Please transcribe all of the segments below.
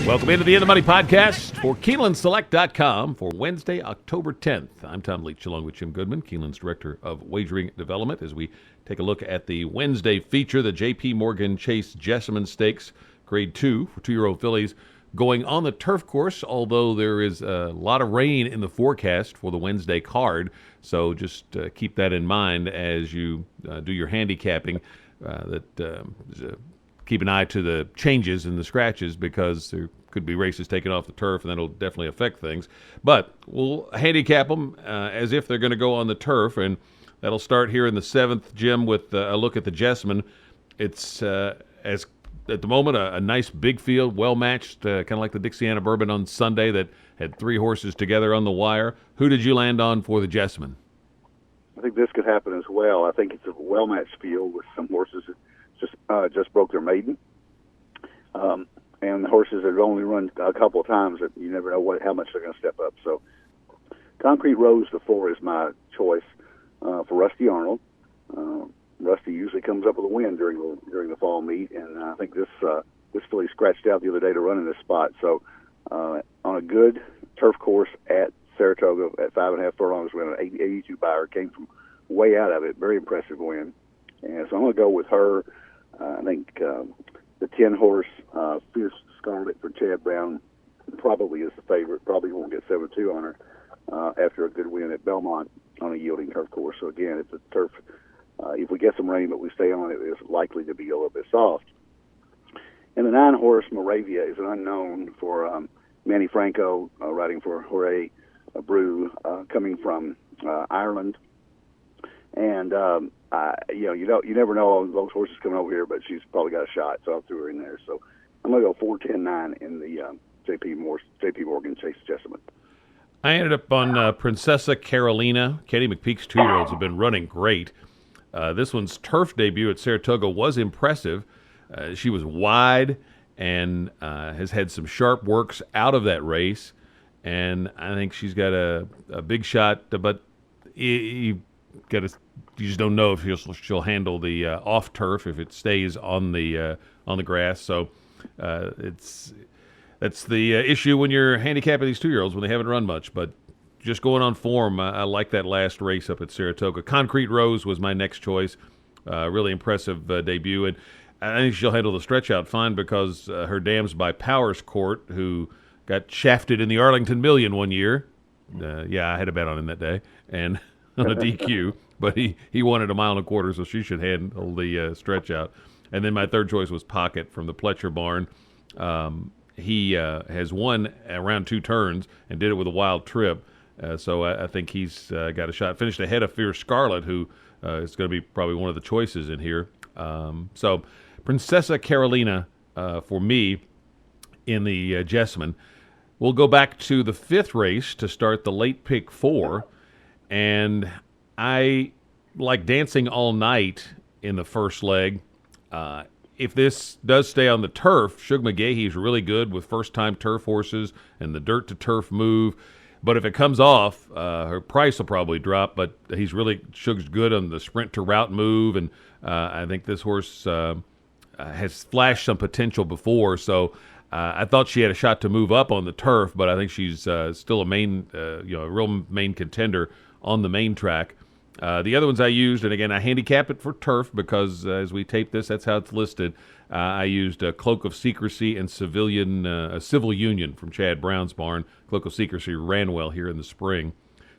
Welcome into the In the Money podcast for KeenelandSelect.com for Wednesday, October 10th. I'm Tom Leach along with Jim Goodman, Keeneland's Director of Wagering Development, as we take a look at the Wednesday feature, the J.P. Morgan Chase Jessamine Stakes, Grade 2 for 2-year-old fillies, going on the turf course, although there is a lot of rain in the forecast for the Wednesday card. So just keep that in mind as you do your handicapping, keep an eye to the changes in the scratches because there could be races taken off the turf, and that'll definitely affect things. But we'll handicap them as if they're going to go on the turf, and that'll start here in the 7th, Jim, with a look at the Jessamine. It's, as at the moment, a nice big field, well-matched, kind of like the Dixiana Bourbon on Sunday that had 3 horses together on the wire. Who did you land on for the Jessamine? I think this could happen as well. I think it's a well-matched field with some horses that just broke their maiden, and the horses that have only run a couple of times that you never know how much they're going to step up. So, Concrete Rose the 4 is my choice for Rusty Arnold. Rusty usually comes up with a win during the fall meet, and I think this filly scratched out the other day to run in this spot. So, on a good turf course at Saratoga at 5.5 furlongs, we had an 82 buyer, came from way out of it. Very impressive win. And so I'm going to go with her. I think the 10 horse Fierce Scarlet for Chad Brown probably is the favorite. Probably won't get 7-2 on her after a good win at Belmont on a yielding turf course. So again, it's a turf. If we get some rain, but we stay on it, it's likely to be a little bit soft. And the 9 horse Moravia is an unknown for Manny Franco, riding for Jorge Brew, coming from Ireland. And you never know those horses coming over here, but she's probably got a shot, so I threw her in there. So I'm going to go 4-10-9 in the J.P. Morgan Chase Jessamine. I ended up on Princessa Carolina. Kenny McPeak's 2-year-olds have been running great. This one's turf debut at Saratoga was impressive. She was wide and has had some sharp works out of that race, and I think she's got a big shot, but you just don't know if she'll handle the off turf if it stays on the grass. So that's the issue when you're handicapping these 2-year-olds when they haven't run much. But just going on form, I like that last race up at Saratoga. Concrete Rose was my next choice. Really impressive debut, and I think she'll handle the stretch out fine because her dam's by Powers Court, who got shafted in the Arlington Million one year. I had a bet on him that day, and on a DQ, but he won at 1.25 miles, so she should handle the stretch out. And then my third choice was Pocket from the Pletcher barn. He has won around 2 turns and did it with a wild trip, so I think he's got a shot. Finished ahead of Fierce Scarlet, who is going to be probably one of the choices in here. So Princessa Carolina for me in the Jessamine. We'll go back to the 5th race to start the late pick 4. And I like Dancing All Night in the first leg. If this does stay on the turf, Shug McGahee is really good with first-time turf horses and the dirt-to-turf move. But if it comes off, her price will probably drop. But Shug's good on the sprint-to-route move, and I think this horse has flashed some potential before. So I thought she had a shot to move up on the turf, but I think she's still a real main contender on the main track. The other ones I used, and again, I handicap it for turf because as we tape this, that's how it's listed. I used Cloak of Secrecy and Civil Union from Chad Brown's barn. Cloak of Secrecy ran well here in the spring.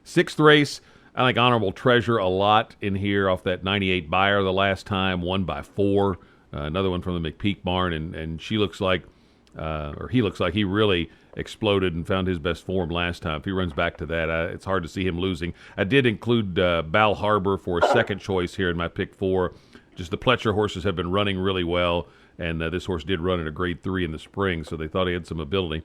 6th race, I like Honorable Treasure a lot in here off that 98 buyer the last time, won by 4. Another one from the McPeak barn, and he looks like he really exploded and found his best form last time. If he runs back to that, it's hard to see him losing. I did include Bal Harbor for a second choice here in my pick 4. Just the Pletcher horses have been running really well, and this horse did run at a grade 3 in the spring, so they thought he had some ability.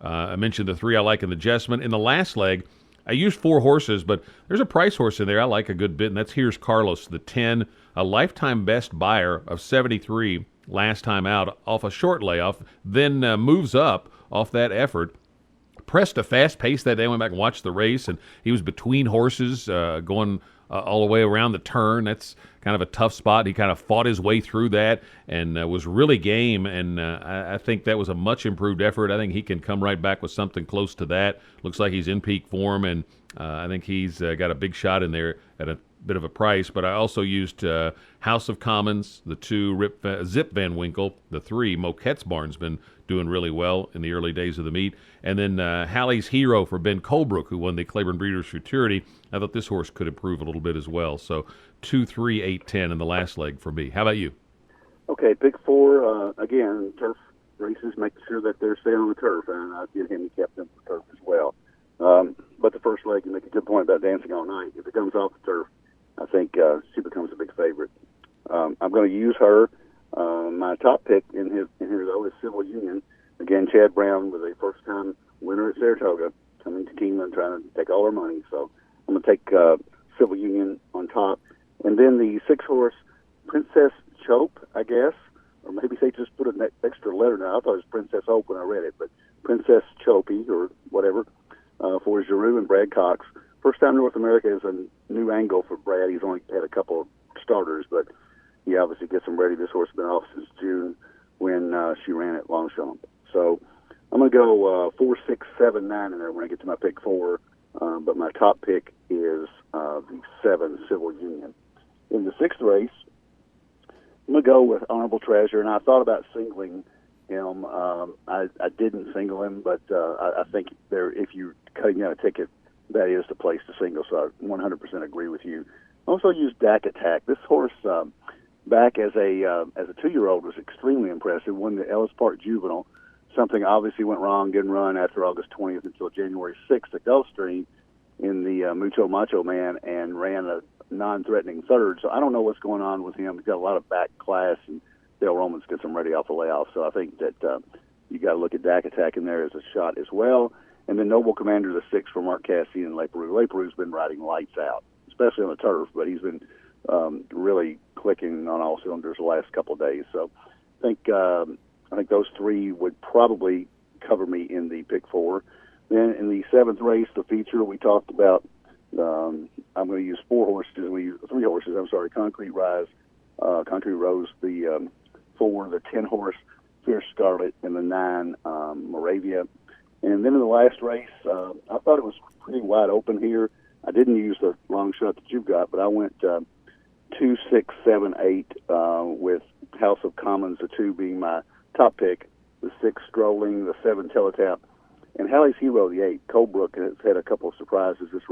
I mentioned the 3 I like in the Jessamine. In the last leg, I used 4 horses, but there's a price horse in there I like a good bit, and that's Here's Carlos, the 10, a lifetime best buyer of 73 last time out off a short layoff, then moves up off that effort. Pressed a fast pace that day. I went back and watched the race, and he was between horses going all the way around the turn. That's kind of a tough spot. He kind of fought his way through that and was really game, and I think that was a much improved effort. I think he can come right back with something close to that. Looks like he's in peak form, and I think he's got a big shot in there at a bit of a price. But I also used House of Commons, the 2 Zip Van Winkle, the 3 Moquette's Barn's been doing really well in the early days of the meet, and then Halley's Hero for Ben Colebrook, who won the Claiborne Breeders' Futurity. I thought this horse could improve a little bit as well. So 2, 3, 8, 10 in the last leg for me. How about you? Okay, pick 4, again, turf races, making sure that they're staying on the turf, and I did handicap them for turf as well. But the first leg, you make a good point about Dancing All Night. If it comes off the turf, I think she becomes a big favorite. I'm going to use her. My top pick in here, though, is Civil Union. Again, Chad Brown was a first-time winner at Saratoga, coming to Keeneland trying to take all her money. So I'm going to take Civil Union on top. And then the 6-horse Princess Chope, I guess, or maybe they just put an extra letter now. I thought it was Princess Hope when I read it, but Princess Chopey or whatever for Giroux and Brad Cox. First time North America is a new angle for Brad. He's only had a couple of starters, but he obviously gets them ready. This horse has been off since June when she ran at Longchamp. So I'm going to go 4, 6, 7, 9 in there when I get to my pick 4. But my top pick is the 7 Civil Union. In the 6th race, I'm going to go with Honorable Treasure, and I thought about singling him. I didn't single him, but I think if you're cutting out a ticket, that is the place to single, so I 100% agree with you. I also used Dak Attack. This horse, back as a 2-year-old, was extremely impressive. Won the Ellis Park Juvenile. Something obviously went wrong, didn't run after August 20th until January 6th at Gulfstream in the Mucho Macho Man and ran a non-threatening third. So I don't know what's going on with him. He's got a lot of back class, and Dale Romans gets him ready off the layoff. So I think that you got to look at Dak Attack in there as a shot as well. And then Noble Commander, the 6 for Mark Cassidy and Leperoux. Leperoux's been riding lights out, especially on the turf, but he's been really clicking on all cylinders the last couple of days. So I think those 3 would probably cover me in the pick 4. Then in the 7th race, the feature, we talked about, I'm going to use 4 horses. We use 3 horses. I'm sorry, Concrete Rose, the 4, the 10 horse Fierce Scarlet, and the 9 Moravia. And then in the last race, I thought it was pretty wide open here. I didn't use the long shot that you've got, but I went 2, 6, 7, 8 with House of Commons, the 2 being my top pick, the 6 Strolling, the 7 Teletap, and Halley's Hero, the 8. Colebrook has had a couple of surprises this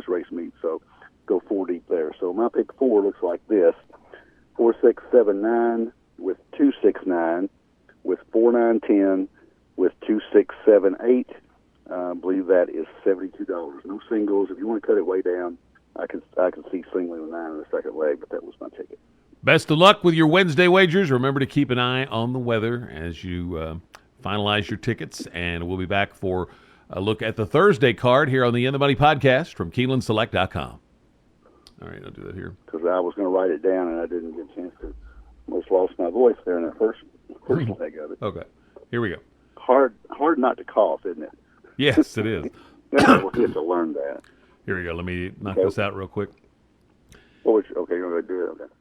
race meet, so go 4 deep there. So my pick 4 looks like this: 4, 6, 7, 9 with 2, 6, 9 with 4, 9, 10 with 2, 6, 7, 8. I believe that is $72. No singles. If you want to cut it way down, I can see singling the 9 in the second leg, but that was my ticket. Best of luck with your Wednesday wagers. Remember to keep an eye on the weather as you finalize your tickets, and we'll be back for a look at the Thursday card here on the In the Money podcast from KeenelandSelect.com. All right, I'll do that here. Because I was going to write it down, and I didn't get a chance to. Almost lost my voice there in that first leg of it. Okay, here we go. Hard not to cough, isn't it? Yes, it is. We'll get to learn that. Here we go. Let me knock this out real quick. Okay, you're going to do it. Okay.